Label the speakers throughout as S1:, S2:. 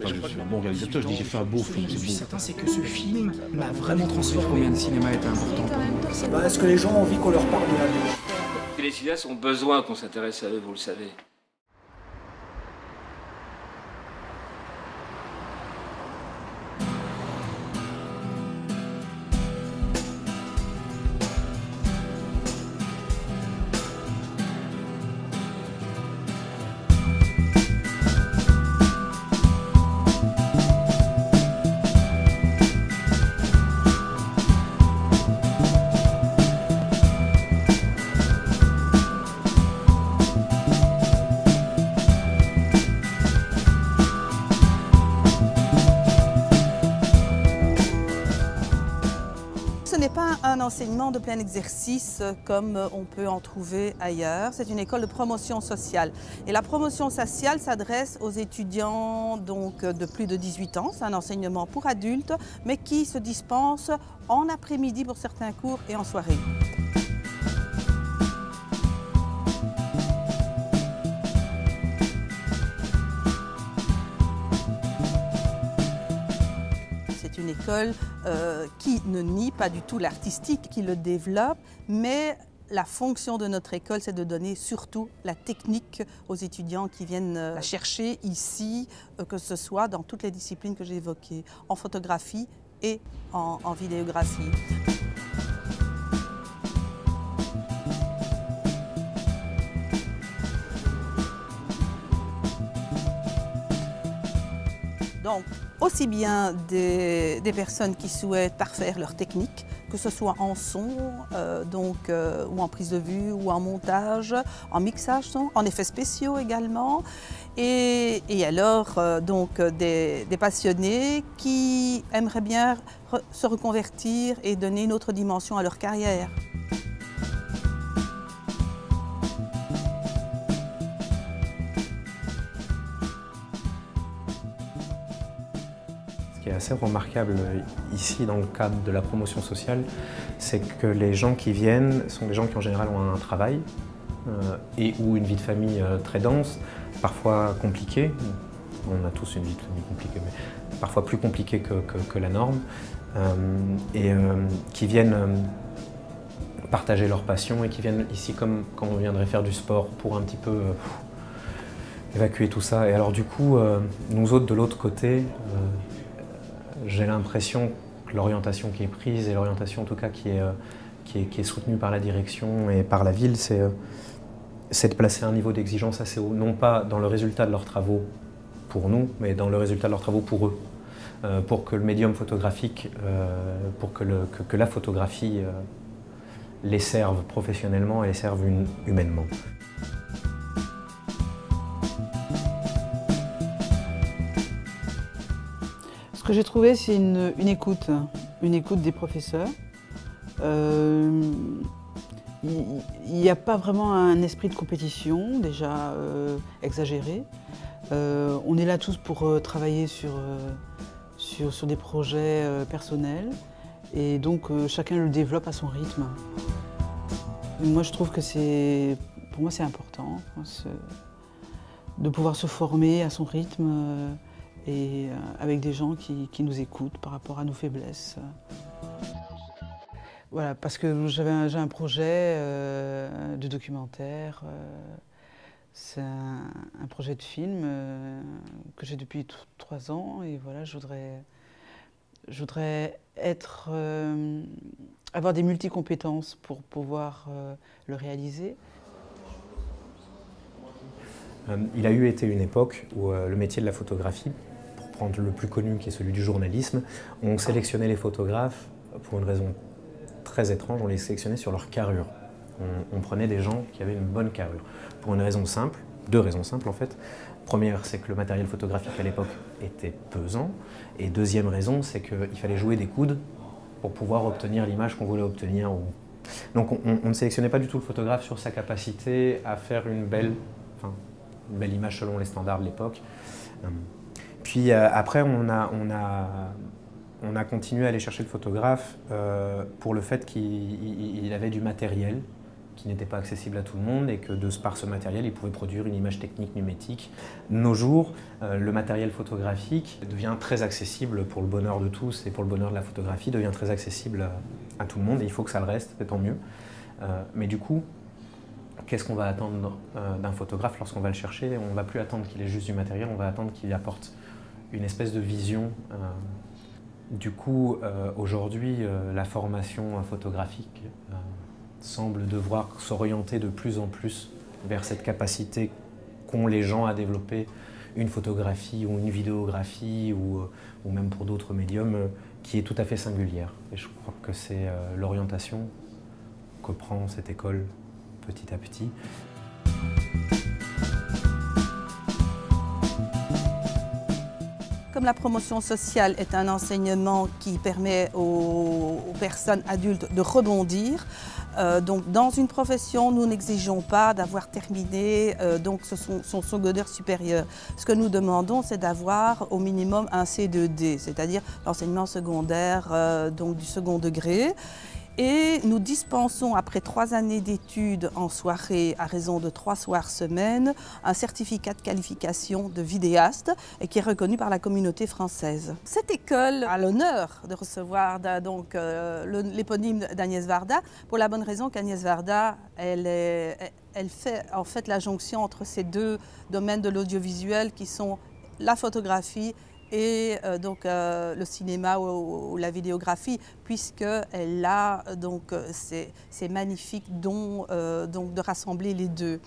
S1: pas que je suis un bon réalisateur, je dis j'ai fait un beau film,
S2: Ce que je suis
S1: c'est
S2: certain, c'est que ce film m'a vraiment transformé.
S3: Combien de cinéma est important pour nous?
S2: Est-ce que les gens ont envie qu'on leur parle de la vie?
S4: Les cinéastes ont besoin qu'on s'intéresse à eux, vous le savez.
S5: Ce n'est pas un enseignement de plein exercice comme on peut en trouver ailleurs. C'est une école de promotion sociale. Et la promotion sociale s'adresse aux étudiants donc, de plus de 18 ans. C'est un enseignement pour adultes, mais qui se dispense en après-midi pour certains cours et en soirée. C'est une école qui ne nie pas du tout l'artistique, qui le développe, mais la fonction de notre école, c'est de donner surtout la technique aux étudiants qui viennent la chercher ici, que ce soit dans toutes les disciplines que j'ai évoquées, en photographie et en vidéographie. Donc, aussi bien des personnes qui souhaitent parfaire leur technique, que ce soit en son, ou en prise de vue, ou en montage, en mixage son, en effets spéciaux également, et alors des passionnés qui aimeraient bien se reconvertir et donner une autre dimension à leur carrière.
S6: Ce qui est assez remarquable ici dans le cadre de la promotion sociale, c'est que les gens qui viennent sont des gens qui en général ont un travail et ou une vie de famille très dense, parfois compliquée. On a tous une vie de famille compliquée, mais parfois plus compliquée que la norme, qui viennent partager leur passion et qui viennent ici comme quand on viendrait faire du sport pour un petit peu évacuer tout ça. Et alors du coup, nous autres de l'autre côté, j'ai l'impression que l'orientation qui est prise, et l'orientation en tout cas qui est soutenue par la direction et par la ville, c'est de placer un niveau d'exigence assez haut, non pas dans le résultat de leurs travaux pour nous, mais dans le résultat de leurs travaux pour eux, pour que le médium photographique, pour que la photographie les serve professionnellement et les serve humainement.
S7: Ce que j'ai trouvé, c'est une écoute des professeurs. Il n'y a pas vraiment un esprit de compétition, déjà exagéré. On est là tous pour travailler sur des projets personnels et donc chacun le développe à son rythme. Moi, je trouve que pour moi, c'est important de pouvoir se former à son rythme et avec des gens qui nous écoutent par rapport à nos faiblesses. Voilà, parce que j'ai un projet de documentaire, c'est un projet de film que j'ai depuis 3 ans et voilà, je voudrais avoir des multi-compétences pour pouvoir le réaliser.
S6: Il a été une époque où le métier de la photographie, pour prendre le plus connu qui est celui du journalisme, on sélectionnait les photographes pour une raison très étrange, on les sélectionnait sur leur carrure. On prenait des gens qui avaient une bonne carrure. Pour une raison simple, 2 raisons simples en fait. Première, c'est que le matériel photographique à l'époque était pesant. Et deuxième raison, c'est qu'il fallait jouer des coudes pour pouvoir obtenir l'image qu'on voulait obtenir. Donc on ne sélectionnait pas du tout le photographe sur sa capacité à faire une belle image selon les standards de l'époque. Puis après, on a continué à aller chercher le photographe pour le fait qu'il avait du matériel qui n'était pas accessible à tout le monde et que par ce matériel, il pouvait produire une image technique numérique. De nos jours, le matériel photographique devient très accessible pour le bonheur de tous et pour le bonheur de la photographie, devient très accessible à tout le monde et il faut que ça le reste, c'est tant mieux. Mais du coup, qu'est-ce qu'on va attendre d'un photographe lorsqu'on va le chercher? On ne va plus attendre qu'il ait juste du matériel, on va attendre qu'il apporte une espèce de vision. Du coup, aujourd'hui, la formation photographique semble devoir s'orienter de plus en plus vers cette capacité qu'ont les gens à développer une photographie ou une vidéographie ou même pour d'autres médiums qui est tout à fait singulière. Et je crois que c'est l'orientation que prend cette école petit à petit.
S5: Comme la promotion sociale est un enseignement qui permet aux personnes adultes de rebondir, donc dans une profession, nous n'exigeons pas d'avoir terminé donc son secondaire supérieur. Ce que nous demandons, c'est d'avoir au minimum un C2D, c'est-à-dire l'enseignement secondaire donc du second degré. Et nous dispensons, après 3 années d'études en soirée, à raison de 3 soirs semaine, un certificat de qualification de vidéaste et qui est reconnu par la communauté française. Cette école a l'honneur de recevoir l'éponyme d'Agnès Varda, pour la bonne raison qu'Agnès Varda, elle fait en fait la jonction entre ces deux domaines de l'audiovisuel qui sont la photographie et donc le cinéma ou la vidéographie, puisqu'elle a donc ces magnifiques dons donc de rassembler les deux.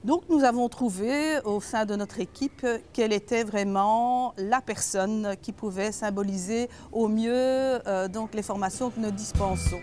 S5: Donc nous avons trouvé au sein de notre équipe qu'elle était vraiment la personne qui pouvait symboliser au mieux donc les formations que nous dispensons.